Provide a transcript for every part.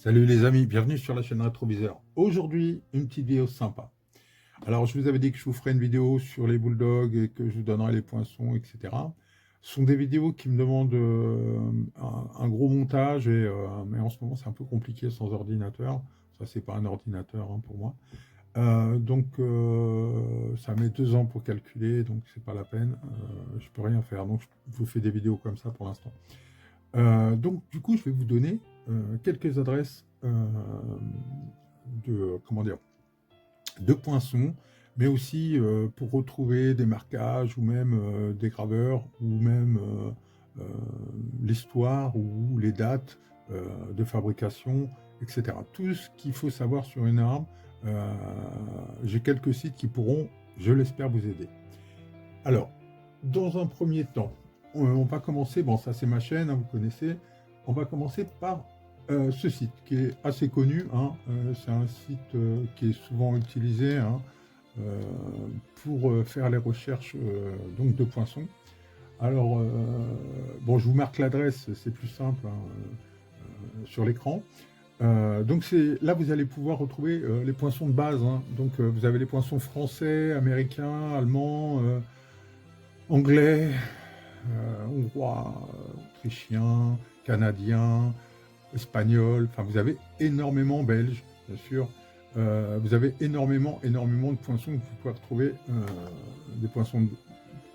Salut les amis, bienvenue sur la chaîne Rétroviseur. Aujourd'hui, une petite vidéo sympa. Alors, je vous avais dit que je vous ferais une vidéo sur les bulldogs et que je vous donnerais les poinçons, etc. Ce sont des vidéos qui me demandent un gros montage, mais en ce moment, c'est un peu compliqué sans ordinateur. Ça, c'est pas un ordinateur hein, pour moi. Ça met 2 ans pour calculer, donc c'est pas la peine. Je peux rien faire, donc je vous fais des vidéos comme ça pour l'instant. Du coup, je vais vous donner quelques adresses comment dire, de poinçons, mais aussi pour retrouver des marquages ou même des graveurs ou même l'histoire ou les dates de fabrication, etc. Tout ce qu'il faut savoir sur une arme, j'ai quelques sites qui pourront, je l'espère, vous aider. Alors, dans un premier temps, on va commencer, bon ça c'est ma chaîne, hein, vous connaissez, on va commencer par ce site qui est assez connu, hein, c'est un site qui est souvent utilisé hein, euh, pour faire les recherches donc de poissons. Alors, bon je vous marque l'adresse, c'est plus simple hein, sur l'écran. Là vous allez pouvoir retrouver les poinçons de base, hein. Vous avez les poinçons français, américains, allemands, anglais, hongrois, autrichien, canadien, espagnol, enfin vous avez énormément belge, bien sûr. Vous avez énormément de poinçons que vous pouvez retrouver, des poinçons,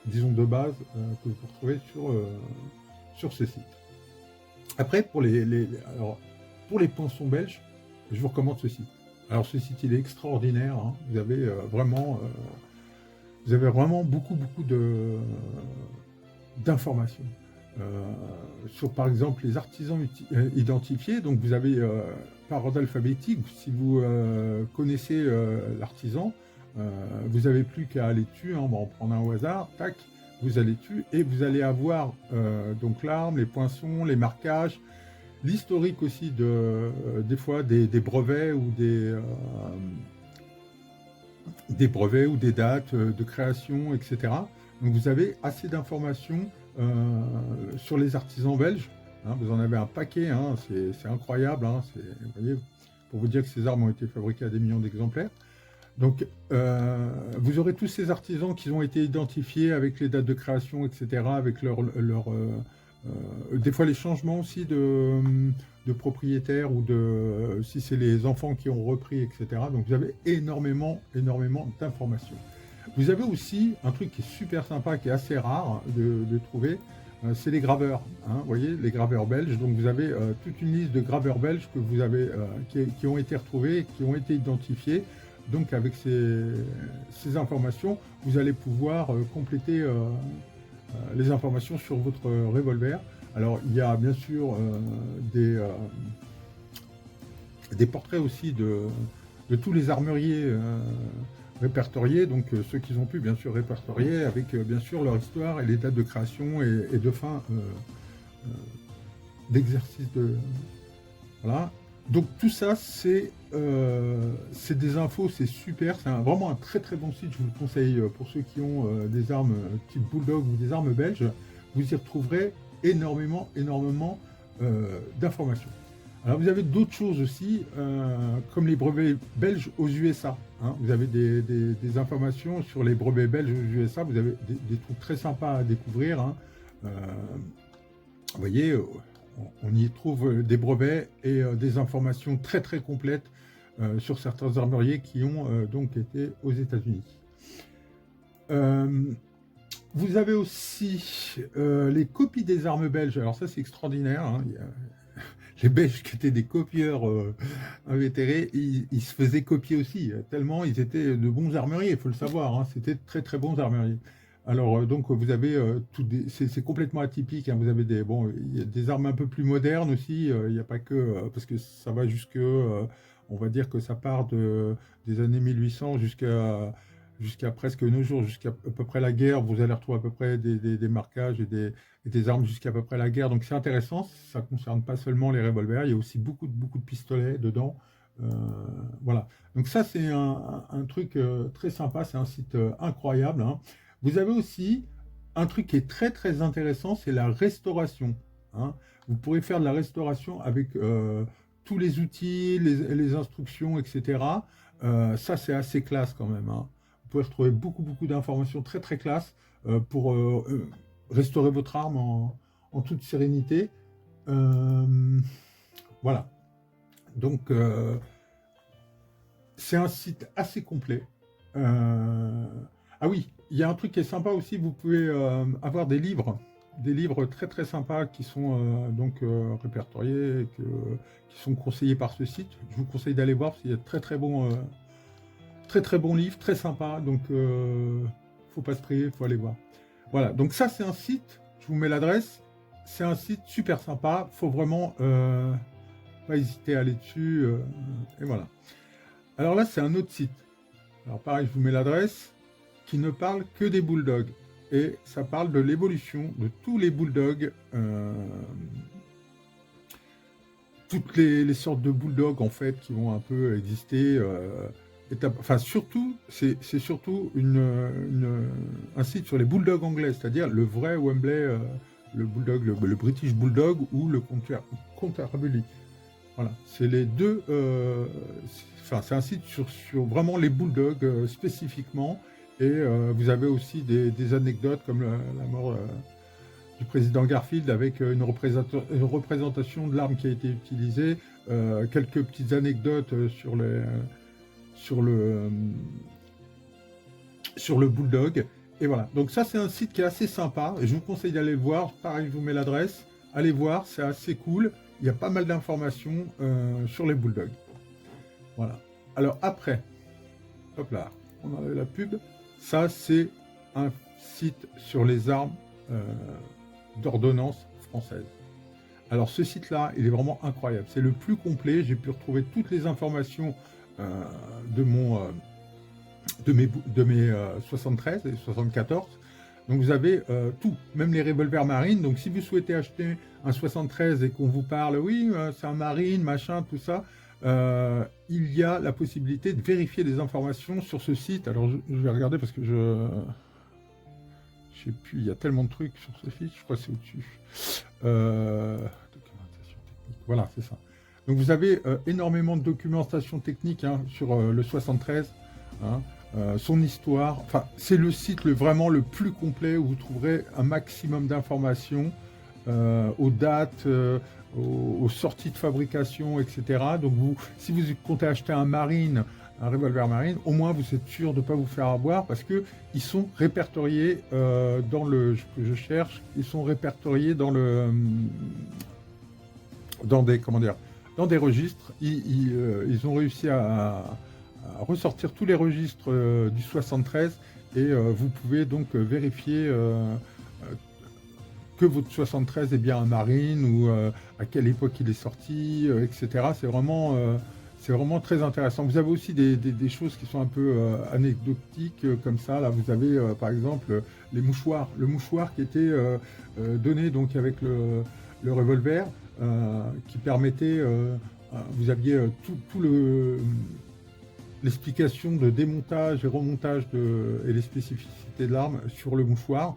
disons, de base, que vous pouvez retrouver sur ces sites. Après, alors, pour les poinçons belges, je vous recommande ce site. Alors ce site, il est extraordinaire, hein. Vous avez vraiment beaucoup d'informations. Sur par exemple les artisans identifiés, donc vous avez par ordre alphabétique, si vous connaissez l'artisan, vous n'avez plus qu'à aller dessus, hein, on va en prendre un au hasard, tac, vous allez dessus et vous allez avoir donc l'arme, les poinçons, les marquages, l'historique aussi des fois des brevets ou des brevets ou des dates de création, etc. Donc vous avez assez d'informations sur les artisans belges. Hein, vous en avez un paquet, hein, c'est incroyable. Hein, vous voyez, pour vous dire que ces armes ont été fabriquées à des millions d'exemplaires. Donc vous aurez tous ces artisans qui ont été identifiés avec les dates de création, etc., avec des fois les changements aussi de propriétaires ou si c'est les enfants qui ont repris, etc. Donc vous avez énormément d'informations. Vous avez aussi un truc qui est super sympa, qui est assez rare de trouver, c'est les graveurs. Hein, vous voyez, les graveurs belges. Donc vous avez toute une liste de graveurs belges que vous avez, qui ont été retrouvés, qui ont été identifiés. Donc avec ces informations, vous allez pouvoir compléter les informations sur votre revolver. Alors il y a bien sûr des portraits aussi de tous les armuriers répertoriés, donc ceux qui ont pu bien sûr répertorier avec bien sûr leur histoire et les dates de création et de fin d'exercice voilà. Donc tout ça c'est des infos, c'est super, c'est vraiment un très bon site, je vous le conseille pour ceux qui ont des armes type Bulldog ou des armes belges, vous y retrouverez énormément d'informations. Alors vous avez d'autres choses aussi, comme les brevets belges aux USA. Hein. Vous avez des informations sur les brevets belges aux USA, vous avez des trucs très sympas à découvrir. Hein. Vous voyez, on y trouve des brevets et des informations très complètes sur certains armuriers qui ont donc été aux États-Unis. Vous avez aussi les copies des armes belges. Alors ça c'est extraordinaire. Hein. Les Belges qui étaient des copieurs invétérés, ils se faisaient copier aussi, tellement ils étaient de bons armuriers, il faut le savoir, hein, c'était très bons armuriers. Alors donc vous avez c'est complètement atypique, hein, vous avez il y a des armes un peu plus modernes aussi, il n'y a pas que, parce que ça va on va dire que ça part des années 1800 jusqu'à presque nos jours, jusqu'à à peu près la guerre, vous allez retrouver à peu près des marquages et des armes jusqu'à peu près la guerre. Donc c'est intéressant, ça ne concerne pas seulement les revolvers, il y a aussi beaucoup de pistolets dedans. Voilà. Donc ça c'est un truc très sympa, c'est un site incroyable. Hein. Vous avez aussi un truc qui est très intéressant, c'est la restauration. Hein. Vous pourrez faire de la restauration avec tous les outils, les instructions, etc. Ça, c'est assez classe quand même, hein. Vous pouvez retrouver beaucoup d'informations très très classe pour restaurer votre arme en toute sérénité. Euh, voilà. Donc, c'est un site assez complet. Euh, Ah oui, il y a un truc qui est sympa aussi, vous pouvez avoir des livres très très sympas qui sont donc répertoriés, qui sont conseillés par ce site. Je vous conseille d'aller voir parce qu'il y a de très très bons livres, très sympas. Donc, faut pas se priver, faut aller voir. Voilà, donc ça c'est un site, je vous mets l'adresse. C'est un site super sympa, faut vraiment pas hésiter à aller dessus. Et voilà. Alors là, c'est un autre site. Alors pareil, je vous mets l'adresse, qui ne parle que des bulldogs. Et ça parle de l'évolution de tous les bulldogs, toutes les sortes de bulldogs en fait qui vont un peu exister. Enfin surtout, c'est surtout un site sur les bulldogs anglais, c'est-à-dire le vrai Wembley, le bulldog, le British Bulldog ou le Canterbury. Voilà, c'est les deux. C'est un site sur vraiment les bulldogs spécifiquement. Et vous avez aussi des anecdotes comme la mort du président Garfield avec une représentation de l'arme qui a été utilisée, quelques petites anecdotes sur le bulldog. Et voilà, donc ça c'est un site qui est assez sympa. Et je vous conseille d'aller le voir. Pareil, je vous mets l'adresse. Allez voir, c'est assez cool. Il y a pas mal d'informations sur les bulldogs. Voilà. Alors après, hop là, on enlève la pub. Ça, c'est un site sur les armes d'ordonnance française. Alors ce site-là, il est vraiment incroyable. C'est le plus complet. J'ai pu retrouver toutes les informations de mes 73 et 74. Donc vous avez tout, même les revolvers marines. Donc si vous souhaitez acheter un 73 et qu'on vous parle, oui, c'est un marine, machin, tout ça, il y a la possibilité de vérifier des informations sur ce site. Alors je vais regarder parce que je sais plus, il y a tellement de trucs sur ce site, je crois que c'est au-dessus. Documentation technique, voilà, c'est ça. Donc vous avez énormément de documentation technique hein, sur le 73, hein, son histoire. Enfin, c'est le site vraiment le plus complet où vous trouverez un maximum d'informations aux dates, aux sorties de fabrication, etc. Donc si vous comptez acheter un marine, un revolver marine, au moins vous êtes sûr de ne pas vous faire avoir parce que ils sont répertoriés dans le que je cherche, ils sont répertoriés dans dans des registres. Ils ont réussi à ressortir tous les registres du 73 et vous pouvez donc vérifier que votre 73 est bien un marine ou à quelle époque il est sorti, etc. C'est vraiment très intéressant. Vous avez aussi des choses qui sont un peu anecdotiques comme ça. Là, vous avez par exemple les mouchoirs. Le mouchoir qui était donné donc avec le revolver qui permettait, vous aviez tout l'explication de démontage et remontage et les spécificités de l'arme sur le mouchoir.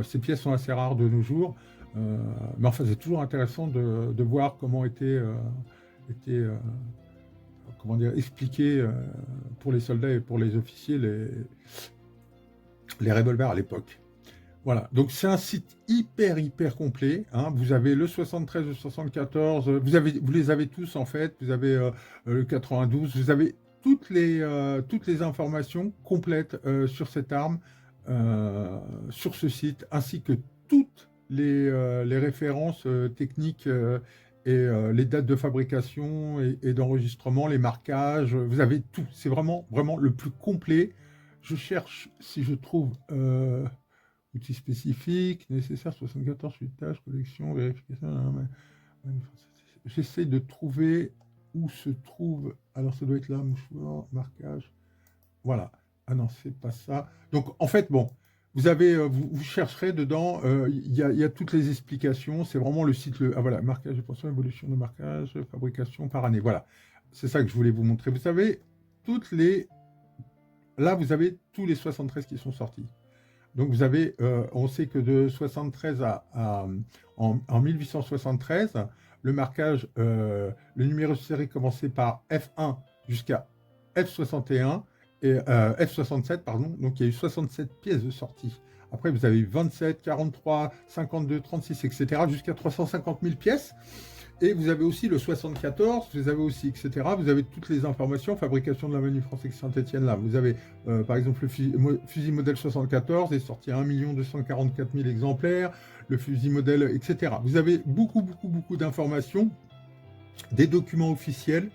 Ces pièces sont assez rares de nos jours, mais enfin c'est toujours intéressant de voir comment était expliqué pour les soldats et pour les officiers les revolvers à l'époque. Voilà, donc c'est un site hyper complet. Hein. Vous avez le 73, le 74, vous les avez tous en fait. Vous avez le 92, vous avez toutes les informations complètes sur cette arme, sur ce site, ainsi que toutes les références techniques et les dates de fabrication et d'enregistrement, les marquages. Vous avez tout. C'est vraiment le plus complet. Je cherche si je trouve outils spécifiques, nécessaires, 74, suitage, collection, vérification. J'essaie de trouver où se trouve. Alors, ça doit être là, mouchoir, marquage. Voilà. Ah non, c'est pas ça. Donc, en fait, bon, vous chercherez dedans, il y a toutes les explications. C'est vraiment le site. Ah voilà, marquage de pension, évolution de marquage, fabrication par année. Voilà. C'est ça que je voulais vous montrer. Vous savez, là, vous avez tous les 73 qui sont sortis. Donc vous avez, on sait que de 73 en 1873, le marquage, le numéro de série commençait par F1 jusqu'à F61 et F67, pardon. Donc il y a eu 67 pièces de sortie. Après, vous avez 27, 43, 52, 36, etc. jusqu'à 350 000 pièces. Et vous avez aussi le 74, vous avez aussi, etc. Vous avez toutes les informations, fabrication de la manufacture Saint-Étienne là. Vous avez, par exemple, le fusil modèle 74 est sorti à 1 244 000 exemplaires, le fusil modèle, etc. Vous avez beaucoup d'informations, des documents officiels.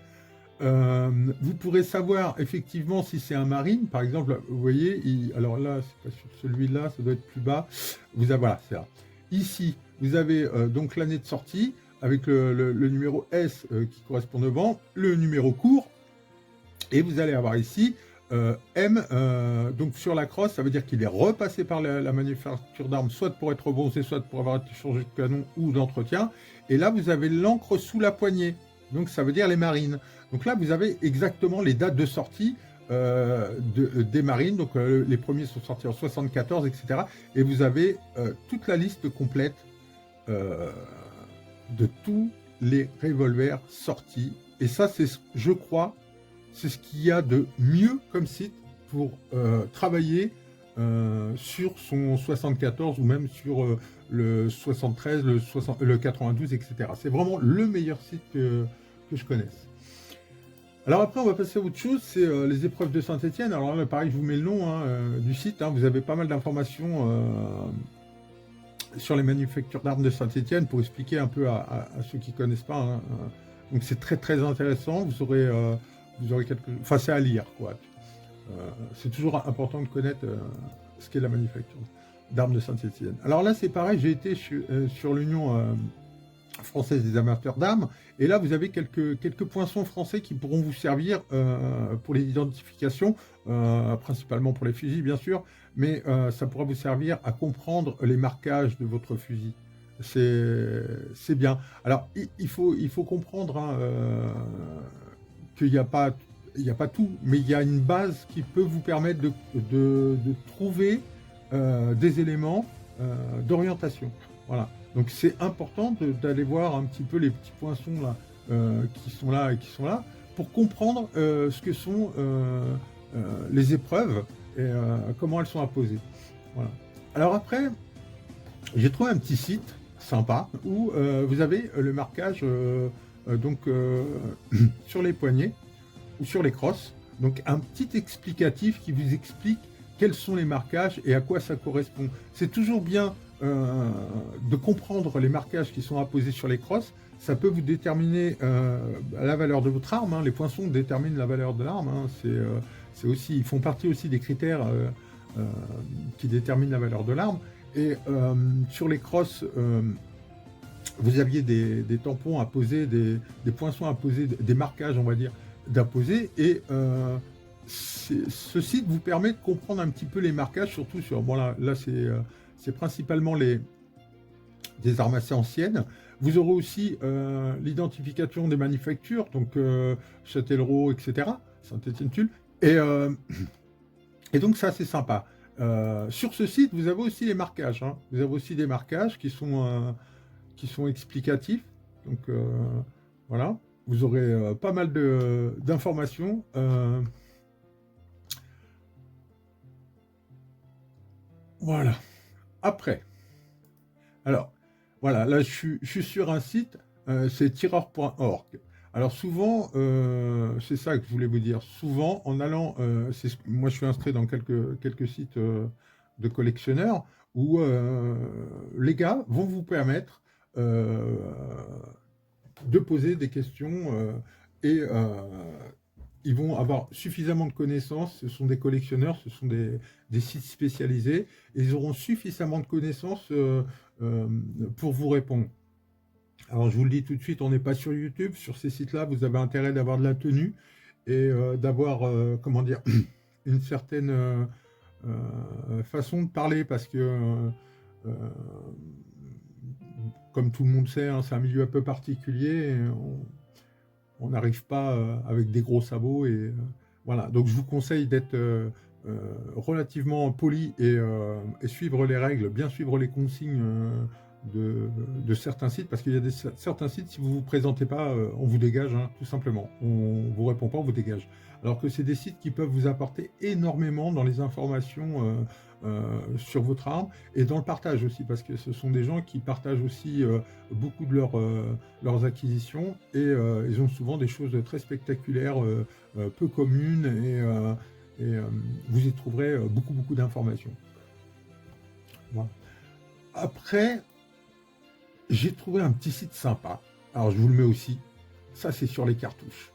Vous pourrez savoir effectivement si c'est un marine, par exemple, vous voyez, alors là, c'est pas sur celui-là, ça doit être plus bas. Vous avez, voilà, c'est là. Ici, vous avez donc l'année de sortie, avec le numéro S qui correspond devant, le numéro court, et vous allez avoir ici M, donc sur la crosse, ça veut dire qu'il est repassé par la manufacture d'armes, soit pour être bronzé, soit pour avoir été changé de canon ou d'entretien. Et là, vous avez l'encre sous la poignée, donc ça veut dire les marines. Donc là, vous avez exactement les dates de sortie des marines, donc les premiers sont sortis en 74, etc. Et vous avez toute la liste complète de tous les revolvers sortis. Et ça, c'est, je crois, c'est ce qu'il y a de mieux comme site pour travailler sur son 74 ou même sur le 73, le 92, etc. C'est vraiment le meilleur site que je connaisse. Alors après, on va passer à autre chose, c'est les épreuves de Saint-Étienne. Alors là, pareil, je vous mets le nom du site. Vous avez pas mal d'informations sur les manufactures d'armes de Saint-Étienne pour expliquer un peu à ceux qui ne connaissent pas. Donc c'est très intéressant. Vous aurez quelque... Enfin, c'est à lire, quoi. C'est toujours important de connaître ce qu'est la manufacture d'armes de Saint-Étienne. Alors là, c'est pareil, j'ai été sur l'Union française des amateurs d'armes, et là, vous avez quelques poinçons français qui pourront vous servir pour les identifications, principalement pour les fusils, bien sûr, mais ça pourra vous servir à comprendre les marquages de votre fusil. C'est bien. Alors, il faut comprendre qu'il n'y a pas tout, mais il y a une base qui peut vous permettre de trouver des éléments d'orientation. Voilà. Donc c'est important d'aller voir un petit peu les petits poinçons là, qui sont là et qui sont là, pour comprendre ce que sont les épreuves et comment elles sont apposées. Voilà. Alors après, j'ai trouvé un petit site sympa où vous avez le marquage donc sur les poignets ou sur les crosses. Donc un petit explicatif qui vous explique quels sont les marquages et à quoi ça correspond. C'est toujours bien de comprendre les marquages qui sont apposés sur les crosses. Ça peut vous déterminer la valeur de votre arme. Les poinçons déterminent la valeur de l'arme. C'est aussi, ils font partie aussi des critères qui déterminent la valeur de l'arme. Et sur les crosses, vous aviez des tampons à poser, des poinçons à poser, des marquages, on va dire, d'apposer. Et ce site vous permet de comprendre un petit peu les marquages, surtout sur... Bon, là c'est principalement des armes assez anciennes. Vous aurez aussi l'identification des manufactures, donc Châtellerault, etc., Saint-Étienne-Tulle. Et donc ça, c'est sympa. Sur ce site, vous avez aussi les marquages. Vous avez aussi des marquages qui sont explicatifs. Donc voilà, vous aurez pas mal d'informations. Voilà. Après, alors, voilà, là je suis sur un site, c'est tireur.org. Alors souvent, c'est ça que je voulais vous dire, souvent en allant, moi je suis inscrit dans quelques sites de collectionneurs, où les gars vont vous permettre de poser des questions et ils vont avoir suffisamment de connaissances, ce sont des collectionneurs, ce sont des sites spécialisés, et ils auront suffisamment de connaissances pour vous répondre. Alors je vous le dis tout de suite, on n'est pas sur YouTube, sur ces sites-là, vous avez intérêt d'avoir de la tenue et d'avoir, comment dire, une certaine façon de parler, parce que, comme tout le monde sait, c'est un milieu un peu particulier, et on n'arrive pas avec des gros sabots, et voilà. Donc je vous conseille d'être relativement poli et suivre les règles, bien suivre les consignes de certains sites, parce qu'il y a certains sites, si vous ne vous présentez pas, on vous dégage, hein, tout simplement. On ne vous répond pas, on vous dégage. Alors que c'est des sites qui peuvent vous apporter énormément dans les informations sur votre arme et dans le partage aussi, parce que ce sont des gens qui partagent aussi beaucoup de leurs acquisitions et ils ont souvent des choses très spectaculaires, peu communes et vous y trouverez beaucoup d'informations. Voilà. Après, j'ai trouvé un petit site sympa. Alors, je vous le mets aussi. Ça, c'est sur les cartouches.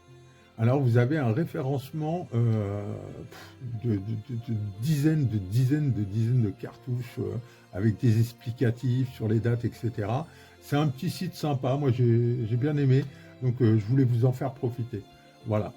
Alors, vous avez un référencement de dizaines de cartouches avec des explicatifs sur les dates, etc. C'est un petit site sympa. Moi, j'ai bien aimé. Donc, je voulais vous en faire profiter. Voilà.